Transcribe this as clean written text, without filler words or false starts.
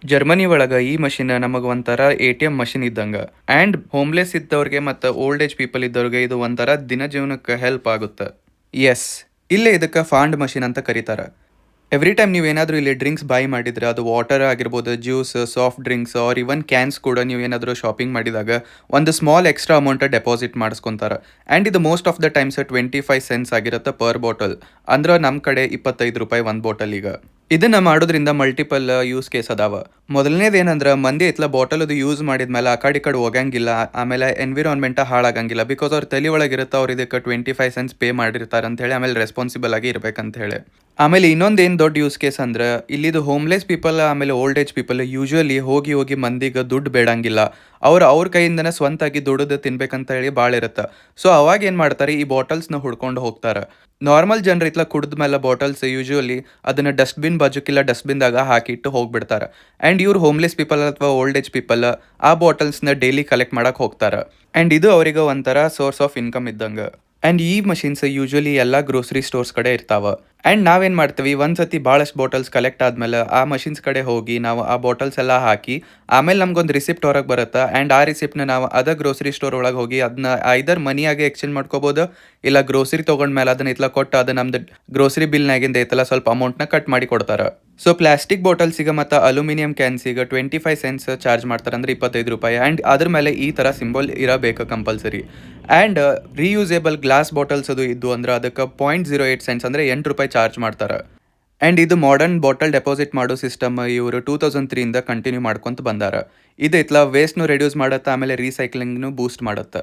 Germany ಒಳಗ ಈ machine ನಮಗೆ ಒಂಥರ ಎ.ಟಿ.ಎಂ ಮಷಿನ್ ಇದ್ದಂಗ. ಆ್ಯಂಡ್ ಹೋಮ್ಲೆಸ್ ಇದ್ದವ್ರಿಗೆ ಮತ್ತು ಓಲ್ಡ್ ಏಜ್ ಪೀಪಲ್ ಇದ್ದವ್ರಿಗೆ ಇದು ಒಂಥರ ದಿನ ಜೀವನಕ್ಕೆ ಹೆಲ್ಪ್ ಆಗುತ್ತೆ. ಎಸ್, ಇಲ್ಲೇ ಇದಕ್ಕೆ ಫಾಂಡ್ ಮಷಿನ್ ಅಂತ ಕರೀತಾರೆ. ಎವ್ರಿ ಟೈಮ್ ನೀವೇನಾದರೂ ಇಲ್ಲಿ ಡ್ರಿಂಕ್ಸ್ ಬೈ ಮಾಡಿದ್ರೆ, ಅದು ವಾಟರ್ ಆಗಿರ್ಬೋದು, juice, soft drinks or even cans ಕೂಡ ನೀವೇನಾದರೂ ಶಾಪಿಂಗ್ ಮಾಡಿದಾಗ ಒಂದು ಸ್ಮಾಲ್ ಎಕ್ಸ್ಟ್ರಾ ಅಮೌಂಟ್ ಡೆಪಾಸಿಟ್ ಮಾಡಿಸ್ಕೊಂತಾರೆ. ಆ್ಯಂಡ್ ಇದು most of the times 25 cents ಆಗಿರುತ್ತೆ ಪರ್ ಬಾಟಲ್. ಅಂದ್ರೆ ನಮ್ಮ ಕಡೆ 25 ರೂಪಾಯಿ ಒಂದು ಬಾಟಲ್ ಈಗ. ಇದನ್ನ ಮಾಡೋದ್ರಿಂದ ಮಲ್ಟಿಪಲ್ ಯೂಸ್ ಕೇಸ್ ಅದಾವ. ಮೊದಲನೇದೇನಂದ್ರೆ ಮಂದಿ ಇತ್ಲ ಬಾಟಲ್ ಅದು ಯೂಸ್ ಮಾಡಿದ್ಮೇಲೆ ಆ ಕಡೆ ಈ ಕಡೆ ಹೋಗಂಗಿಲ್ಲ, ಆಮೇಲೆ ಎನ್ವಿರಾನ್ಮೆಂಟ್ ಹಾಳಾಗಂಗಿಲ್ಲ. ಬಿಕಾಸ್ ಅವ್ರ ತಲೆ ಒಳಗಿರುತ್ತೆ ಅವ್ರು ಇದಕ್ಕೆ 25 ಸೆಂಟ್ಸ್ ಪೇ ಮಾಡಿರ್ತಾರೆ ಅಂತ ಹೇಳಿ, ಆಮೇಲೆ ರೆಸ್ಪಾನ್ಸಿಬಲ್ ಆಗಿ ಇರ್ಬೇಕಂತ ಹೇಳಿ. ಆಮೇಲೆ ಇನ್ನೊಂದೇನು ದೊಡ್ಡ ಯೂಸ್ ಕೇಸ್ ಅಂದ್ರೆ ಇಲ್ಲಿದು ಹೋಮ್ಲೆಸ್ ಪೀಪಲ್ ಆಮೇಲೆ ಓಲ್ಡ್ ಏಜ್ ಪೀಪಲ್ ಯೂಶ್ವಲಿ ಹೋಗಿ ಹೋಗಿ ಮಂದಿಗೆ ದುಡ್ಡು ಬೇಡಂಗಿಲ್ಲ. ಅವ್ರ ಕೈಯಿಂದನೇ ಸ್ವಂತಾಗಿ ದುಡಿದು ತಿನ್ಬೇಕಂತ ಹೇಳಿ ಭಾಳ ಇರುತ್ತೆ. ಸೊ ಅವಾಗ ಏನು ಮಾಡ್ತಾರೆ, ಈ ಬಾಟಲ್ಸ್ನ ಹುಡ್ಕೊಂಡು ಹೋಗ್ತಾರೆ. ನಾರ್ಮಲ್ ಜನರು ಇತ್ಲ ಕುಡಿದ ಮೇಲೆ ಬಾಟಲ್ಸ್ ಯೂಶ್ವಲಿ ಅದನ್ನು ಡಸ್ಟ್ಬಿನ್ ಬಾಜುಕಿಲ್ಲ ಡಸ್ಟ್ಬಿನ್ದಾಗ ಹಾಕಿಟ್ಟು ಹೋಗ್ಬಿಡ್ತಾರೆ. ಆ್ಯಂಡ್ ಇವ್ರು ಹೋಮ್ಲೆಸ್ ಪೀಪಲ್ ಅಥವಾ ಓಲ್ಡ್ ಏಜ್ ಪೀಪಲ್ ಆ ಬಾಟಲ್ಸ್ನ ಡೈಲಿ ಕಲೆಕ್ಟ್ ಮಾಡಕ್ಕೆ ಹೋಗ್ತಾರೆ. ಆ್ಯಂಡ್ ಇದು ಅವರಿಗೆ ಒಂಥರ ಸೋರ್ಸ್ ಆಫ್ ಇನ್ಕಮ್ ಇದ್ದಂಗೆ. ಆ್ಯಂಡ್ ಈ ಮಷಿನ್ಸ್ ಯೂಶ್ವಲಿ ಎಲ್ಲ ಗ್ರೋಸರಿ ಸ್ಟೋರ್ಸ್ ಕಡೆ ಇರ್ತಾವೆ. ಆ್ಯಂಡ್ ನಾವೇನು ಮಾಡ್ತೀವಿ, ಒಂದು ಸತಿ ಭಾಳಷ್ಟು ಬಾಟಲ್ಸ್ ಕಲೆಕ್ಟ್ ಆದಮೇಲೆ ಆ ಮಷಿನ್ಸ್ ಕಡೆ ಹೋಗಿ ನಾವು ಆ ಬಾಟಲ್ಸ್ ಎಲ್ಲ ಹಾಕಿ ಆಮೇಲೆ ನಮ್ಗೊಂದು ರಿಸಿಪ್ಟ್ ಹೊರಗೆ ಬರುತ್ತೆ. ಆ್ಯಂಡ್ ಆ ರಿಸಿಪ್ಟ್ನ ನಾವು ಅದೇ ಗ್ರೋಸರಿ ಸ್ಟೋರ್ ಒಳಗೆ ಹೋಗಿ ಅದನ್ನ ಐದರ್ ಮನಿಯಾಗೆ ಎಕ್ಸ್ಚೇಂಜ್ ಮಾಡ್ಕೋಬೋದು, ಇಲ್ಲ ಗ್ರೋಸರಿ ತೊಗೊಂಡ್ಮೇಲೆ ಅದನ್ನ ಇತ್ಲ ಕೊಟ್ಟು ಅದು ನಮ್ದು ಗ್ರೋಸರಿ ಬಿಲ್ನಾಗಿಂದ ಐತಲ್ಲ ಸ್ವಲ್ಪ ಅಮೌಂಟ್ನ ಕಟ್ ಮಾಡಿ ಕೊಡ್ತಾರೆ. ಸೊ ಪ್ಲಾಸ್ಟಿಕ್ ಬಾಟಲ್ಸಿಗೆ ಮತ್ತು ಅಲ್ಯೂಮಿನಿಯಂ ಕ್ಯಾನ್ಸಿಗೆ 25 ಸೆಂಟ್ಸ್ ಚಾರ್ಜ್ ಮಾಡ್ತಾರೆ, ಅಂದರೆ 25 ರೂಪಾಯಿ. ಆ್ಯಂಡ್ ಅದ್ರ ಮೇಲೆ ಈ ಥರ ಸಿಂಬಲ್ ಇರಬೇಕು ಕಂಪಲ್ಸರಿ. ಆ್ಯಂಡ್ ರೀಯೂಸೇಬಲ್ ಗ್ಲಾಸ್ ಬಾಟಲ್ಸ್ ಅದು ಇದ್ದು ಅಂದ್ರೆ ಅದಕ್ಕೆ 0.08 ಸೆಂಟ್ಸ್ ಅಂದರೆ 8 ರೂಪಾಯಿ ಚಾರ್ಜ್ ಮಾಡ್ತಾರೆ. ಆ್ಯಂಡ್ ಇದು ಮಾಡರ್ನ್ ಬಾಟಲ್ ಡೆಪಾಸಿಟ್ ಮಾಡೋ ಸಿಸ್ಟಮ್ ಇವರು 2003 ಕಂಟಿನ್ಯೂ ಮಾಡ್ಕೊಂತ ಬಂದಾರ. ಇದು ಇತ್ಲ ವೇಸ್ಟ್ನು ರೆಡ್ಯೂಸ್ ಮಾಡುತ್ತೆ, ಆಮೇಲೆ ರೀಸೈಕ್ಲಿಂಗ್ನು ಬೂಸ್ಟ್ ಮಾಡುತ್ತೆ.